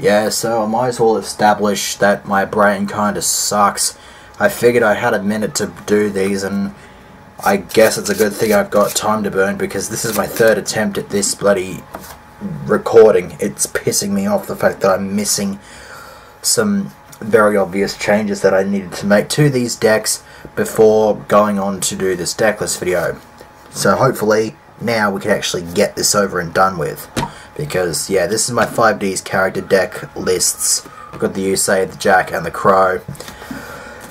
Yeah, so I might as well establish that my brain kinda sucks. I figured I had a minute to do these, and I guess it's a good thing I've got time to burn, because this is my third attempt at this bloody recording. It's pissing me off, the fact that I'm missing some very obvious changes that I needed to make to these decks before going on to do this deck list video. So hopefully now we can actually get this over and done with. Because, yeah, this is my 5Ds character deck lists. I've got the Yusei, the Jack, and the Crow.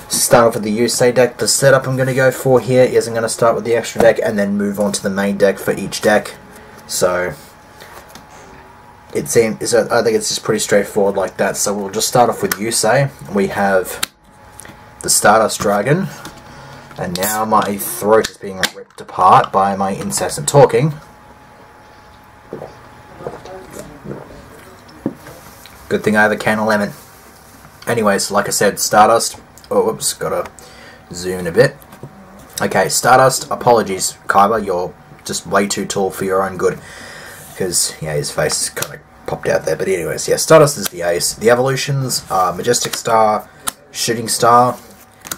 Start off with the Yusei deck. The setup I'm going to go for here is I'm going to start with the extra deck and then move on to the main deck for each deck. So I think it's just pretty straightforward like that. So we'll just start off with Yusei. We have the Stardust Dragon. And now my throat is being ripped apart by my incessant talking. Good thing I have a can of lemon. Anyways, like I said, Stardust. Oh, oops, gotta zoom in a bit. Okay, Stardust. Apologies, Kaiba, you're just way too tall for your own good. Because, yeah, his face kind of popped out there. But anyways, yeah, Stardust is the ace. The evolutions are Majestic Star, Shooting Star.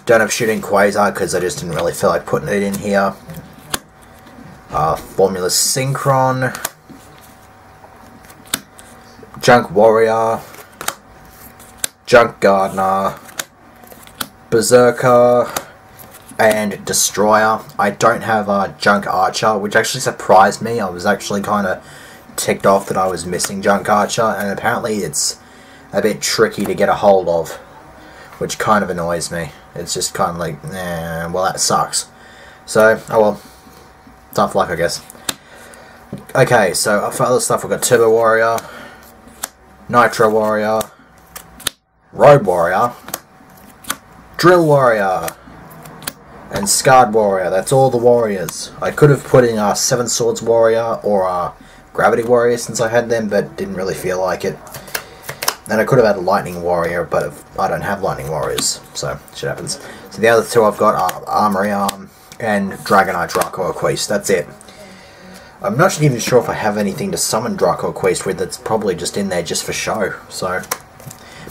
Don't have Shooting Quasar because I just didn't really feel like putting it in here. Formula Synchron. Junk Warrior, Junk Gardener, Berserker, and Destroyer. I don't have a Junk Archer, which actually surprised me. I was actually kind of ticked off that I was missing Junk Archer, and apparently it's a bit tricky to get a hold of, which kind of annoys me. It's just kind of like, nah, well, that sucks. So, oh well, tough luck, I guess. Okay, so for other stuff, we've got Turbo Warrior, Nitro Warrior, Road Warrior, Drill Warrior, and Scarred Warrior. That's all the warriors. I could have put in a Seven Swords Warrior or a Gravity Warrior since I had them, but didn't really feel like it. And I could have had a Lightning Warrior, but I don't have Lightning Warriors, so shit happens. So the other two I've got are Armory Arm and Dragonite Dracoquest. That's it. I'm not even sure if I have anything to summon Dracoquest with. That's probably just in there just for show. So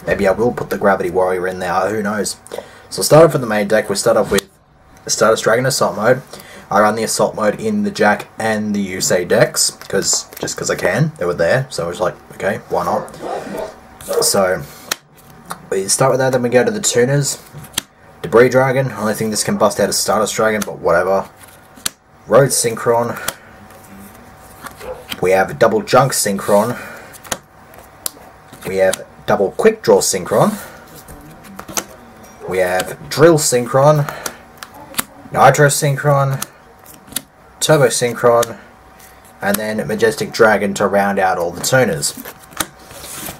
maybe I will put the Gravity Warrior in there. Who knows? So we'll start off with the main deck. We start off with Stardust Dragon Assault Mode. I run the Assault Mode in the Jack and the Yusei decks just because I can. They were there, so I was like, okay, why not? So we start with that. Then we go to the tuners. Debris Dragon. Only thing this can bust out is Stardust Dragon, but whatever. Road Synchron. We have double Junk Synchron. We have double Quick Draw Synchron. We have Drill Synchron. Nitro Synchron. Turbo Synchron. And then Majestic Dragon to round out all the tuners.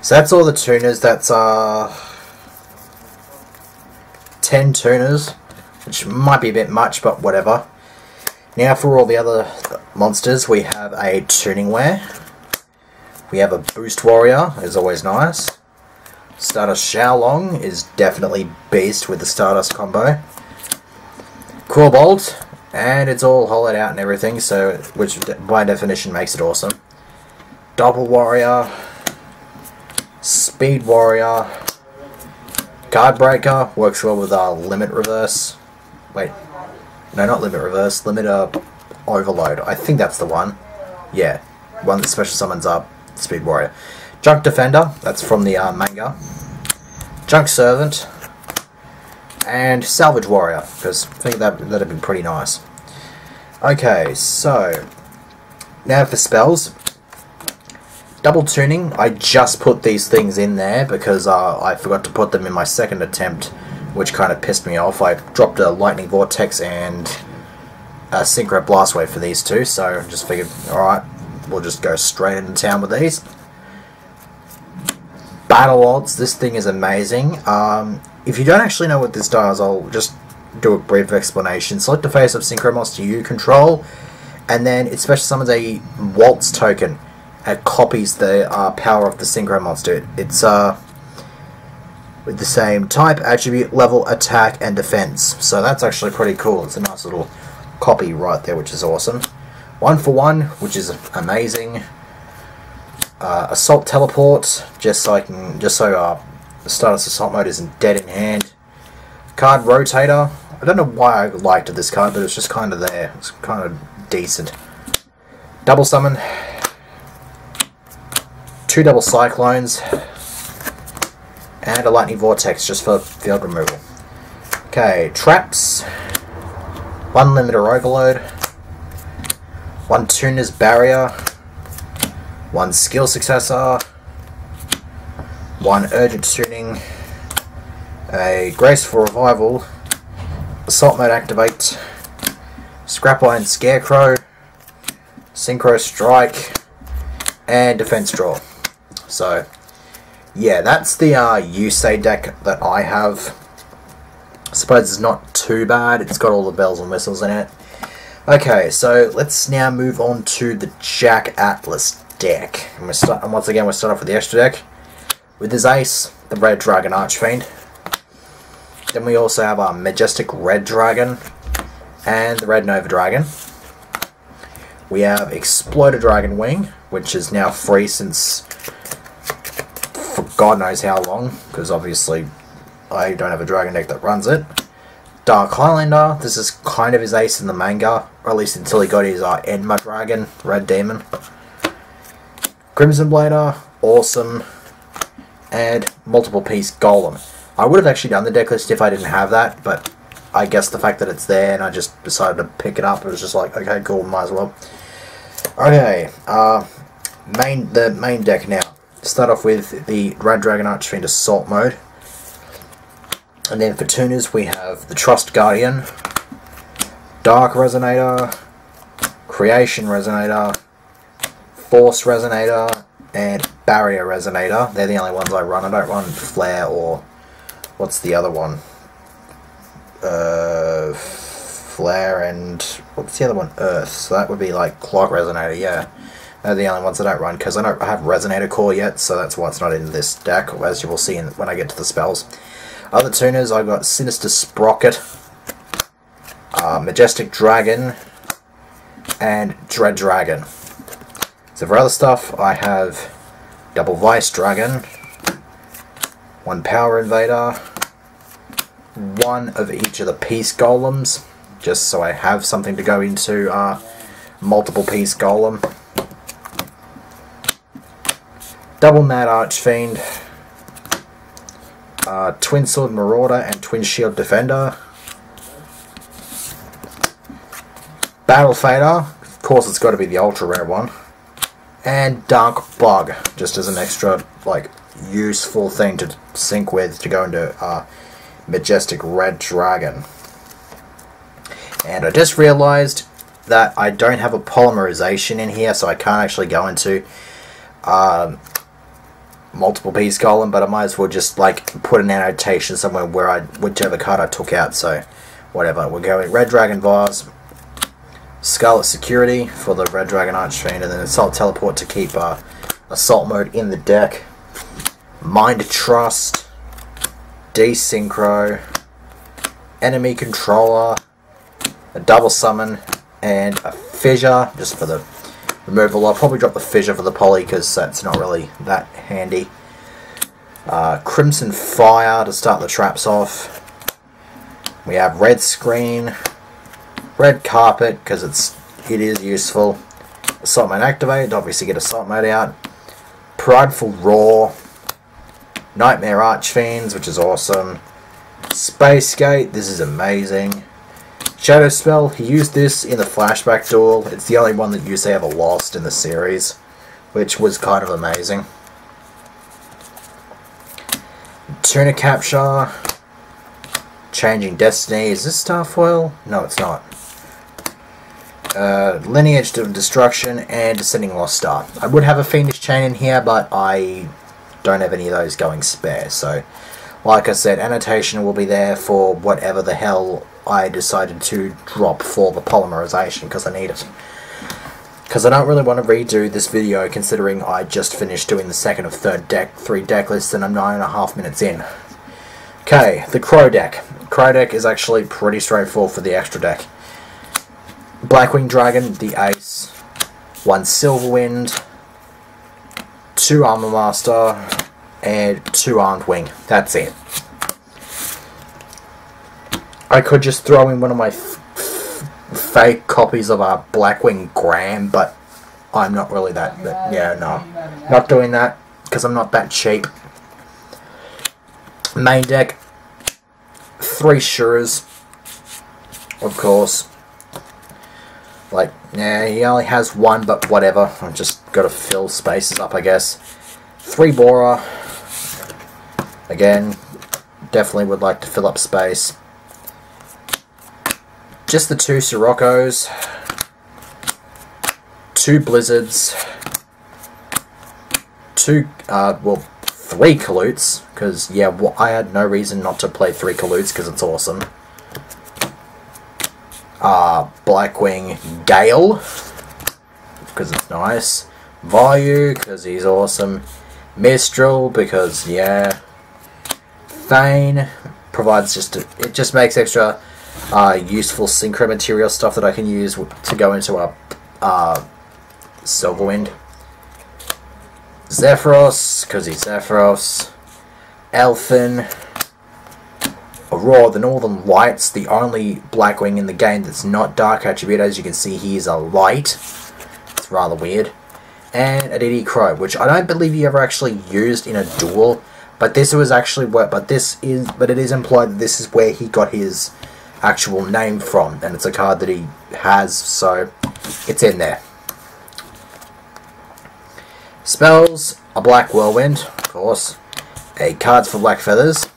So that's all the tuners. That's 10 tuners, which might be a bit much, but whatever. Now for all the other monsters, we have a Tuning Wear. We have a Boost Warrior, is always nice. Stardust Xiaolong is definitely beast with the Stardust combo. Quillbolt, and it's all hollowed out and everything, so which by definition makes it awesome. Doppel Warrior, Speed Warrior, Guard Breaker, works well with Limit Reverse. Wait. No, not Limit Reverse. Limit Overload. I think that's the one. Yeah. One that special summons up Speed Warrior. Junk Defender. That's from the manga. Junk Servant. And Salvage Warrior. Because I think that'd be pretty nice. Okay, so now for spells. Double Tuning. I just put these things in there because I forgot to put them in my second attempt, which kind of pissed me off. I dropped a Lightning Vortex and a Synchro Blast Wave for these two, so I just figured, alright, we'll just go straight into town with these. Battle Odds, this thing is amazing. If you don't actually know what this does, I'll just do a brief explanation. Select a face-up Synchro monster you control, and then it special summons a Waltz token. It copies the power of the Synchro monster. It's with the same type, attribute, level, attack, and defense. So that's actually pretty cool. It's a nice little copy right there, which is awesome. 1 for 1, which is amazing. Assault Teleport, just so Stardust Assault Mode isn't dead in hand. Card Rotator. I don't know why I liked this card, but it's just kind of there. It's kind of decent. Double Summon. 2 Double Cyclones. And a Lightning Vortex just for field removal. Okay, Traps. 1 Limiter Overload. 1 Tuner's Barrier. 1 Skill Successor. 1 Urgent Tuning. A Graceful Revival. Assault Mode Activate. Scrap Iron Scarecrow. Synchro Strike. And Defense Draw. So, yeah, that's the Yusei deck that I have. I suppose it's not too bad. It's got all the bells and whistles in it. Okay, so let's now move on to the Jack Atlas deck. And once again, we'll start off with the extra deck. With his ace, the Red Dragon Archfiend. Then we also have our Majestic Red Dragon and the Red Nova Dragon. We have Exploder Dragon Wing, which is now free since for God knows how long, because obviously I don't have a dragon deck that runs it. Dark Highlander, this is kind of his ace in the manga, or at least until he got his Enma Dragon, Red Demon. Crimson Blader, awesome. And Multiple Piece Golem. I would have actually done the deck list if I didn't have that, but I guess the fact that it's there and I just decided to pick it up, it was just like, okay, cool, might as well. Okay, the main deck now. Start off with the Red Dragon Archfiend Assault Mode. And then for tuners we have the Trust Guardian, Dark Resonator, Creation Resonator, Force Resonator, and Barrier Resonator. They're the only ones I run. I don't run Flare or... what's the other one? Flare and... what's the other one? Earth. So that would be like Clock Resonator, yeah. They're the only ones that I don't run, because I don't have Resonator Core yet, so that's why it's not in this deck, as you will see when I get to the spells. Other tuners, I've got Sinister Sprocket, Majestic Dragon, and Dread Dragon. So for other stuff, I have Double Vice Dragon, 1 Power Invader, 1 of each of the Peace Golems, just so I have something to go into Multiple Piece Golem. Double Mad Archfiend, Twin Sword Marauder and Twin Shield Defender. Battle Fader, of course it's got to be the ultra rare one. And Dark Bug, just as an extra like useful thing to sync with to go into Majestic Red Dragon. And I just realized that I don't have a polymerization in here, so I can't actually go into Multiple Piece Golem, but I might as well just like put an annotation somewhere where whichever card I took out, so whatever. We're going Red Dragon Vase, Scarlet Security for the Red Dragon Archfiend, and then Assault Teleport to keep Assault Mode in the deck. Mind Trust, Desynchro, Enemy Controller, a Double Summon, and a Fissure, just for the removal. I'll probably drop the Fissure for the poly, because that's not really that handy. Crimson Fire to start the traps off. We have Red Screen, Red Carpet, because it is useful. Assault Mode Activate, obviously get Assault Mode out. Prideful Roar, Nightmare Archfiends, which is awesome. Space Gate, this is amazing. Shadow Spell, he used this in the flashback duel. It's the only one that Yusei ever lost in the series, which was kind of amazing. Tuna Capture, Changing Destiny. Is this Starfoil? No, it's not. Lineage to Destruction and Descending Lost Star. I would have a Fiendish Chain in here, but I don't have any of those going spare. So, like I said, annotation will be there for whatever the hell I decided to drop for the polymerization, because I need it. Because I don't really want to redo this video, considering I just finished doing the second of three deck lists and I'm 9.5 minutes in. Okay, the Crow deck. Crow deck is actually pretty straightforward for the extra deck. Blackwing Dragon, the Ace, 1 Silverwind, 2 Armor Master, and 2 Armed Wing. That's it. I could just throw in one of my fake copies of Blackwing Graham, but I'm not really that. Yeah, no. Not doing that, because I'm not that cheap. Main deck, 3 Shurers, of course. Like, yeah, he only has 1, but whatever. I've just got to fill spaces up, I guess. 3 Bora. Again, definitely would like to fill up space. Just the 2 Siroccos. 2 Blizzards. 3 Kalutes. Because, yeah, I had no reason not to play 3 Kalutes, because it's awesome. Blackwing Gale, because it's nice. Vayu, because he's awesome. Mistral, because, yeah. Thane provides it just makes extra useful synchro material stuff that I can use to go into a Silverwind. Zephyros, because he's Zephyros. Elfin. Aurora, the Northern Lights, the only Blackwing in the game that's not Dark Attribute. As you can see, he is a light. It's rather weird. And Aditi Crow, which I don't believe he ever actually used in a duel. But this was actually but it is implied that this is where he got his actual name from, and it's a card that he has, so it's in there. Spells, a Black Whirlwind, of course. A Cards for Black Feathers.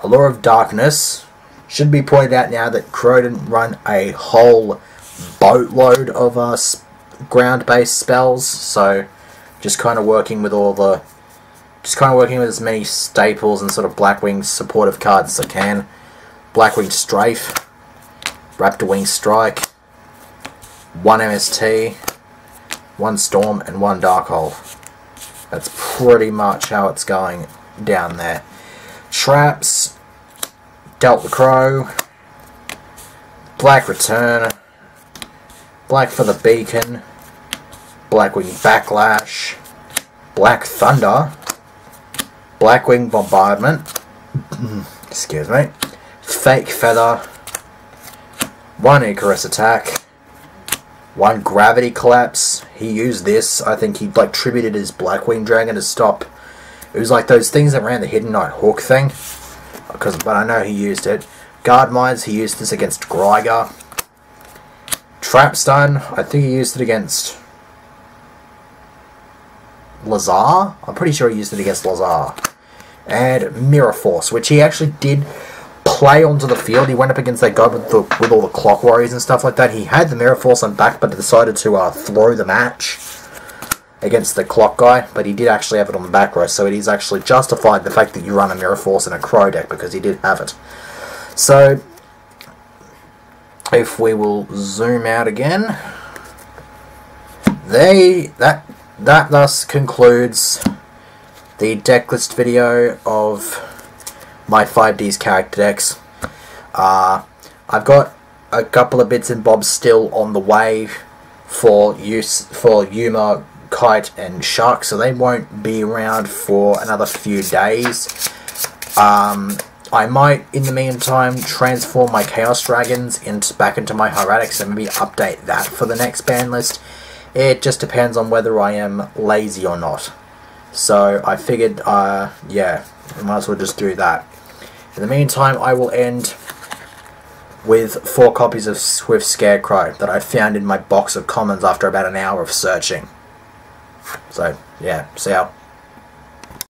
Allure of Darkness. Should be pointed out now that Crow didn't run a whole boatload of ground-based spells, so just kind of working with as many staples and sort of Blackwing supportive cards as I can. Blackwing Strafe, Raptor Wing Strike, 1 MST, 1 Storm, and 1 Darkhold. That's pretty much how it's going down there. Traps, Delta Crow, Black Return, Black for the Beacon, Blackwing Backlash, Black Thunder, Blackwing Bombardment, excuse me, Fake Feather, 1 Icarus Attack, 1 Gravity Collapse. He used this. I think he like tributed his Blackwing Dragon to stop. It was like those things that ran the Hidden Knight Hook thing. But I know he used it. Guard Mines, he used this against Greiger. Trapstone, I think he used it against Lazar? I'm pretty sure he used it against Lazar. And Mirror Force, which he actually did play onto the field. He went up against that guy with all the Clock Warriors and stuff like that. He had the Mirror Force on back, but decided to throw the match against the Clock guy. But he did actually have it on the back row, so it is actually justified the fact that you run a Mirror Force in a Crow deck, because he did have it. So, if we will zoom out again, that thus concludes the deck list video of my 5Ds character decks. I've got a couple of bits and bobs still on the way for Yuma, Kite, and Shark, so they won't be around for another few days. I might, in the meantime, transform my Chaos Dragons back into my Hieratics and maybe update that for the next ban list. It just depends on whether I am lazy or not. So I figured, yeah, I might as well just do that. In the meantime, I will end with 4 copies of Swift Scarecrow that I found in my box of commons after about an hour of searching. So, yeah, see ya.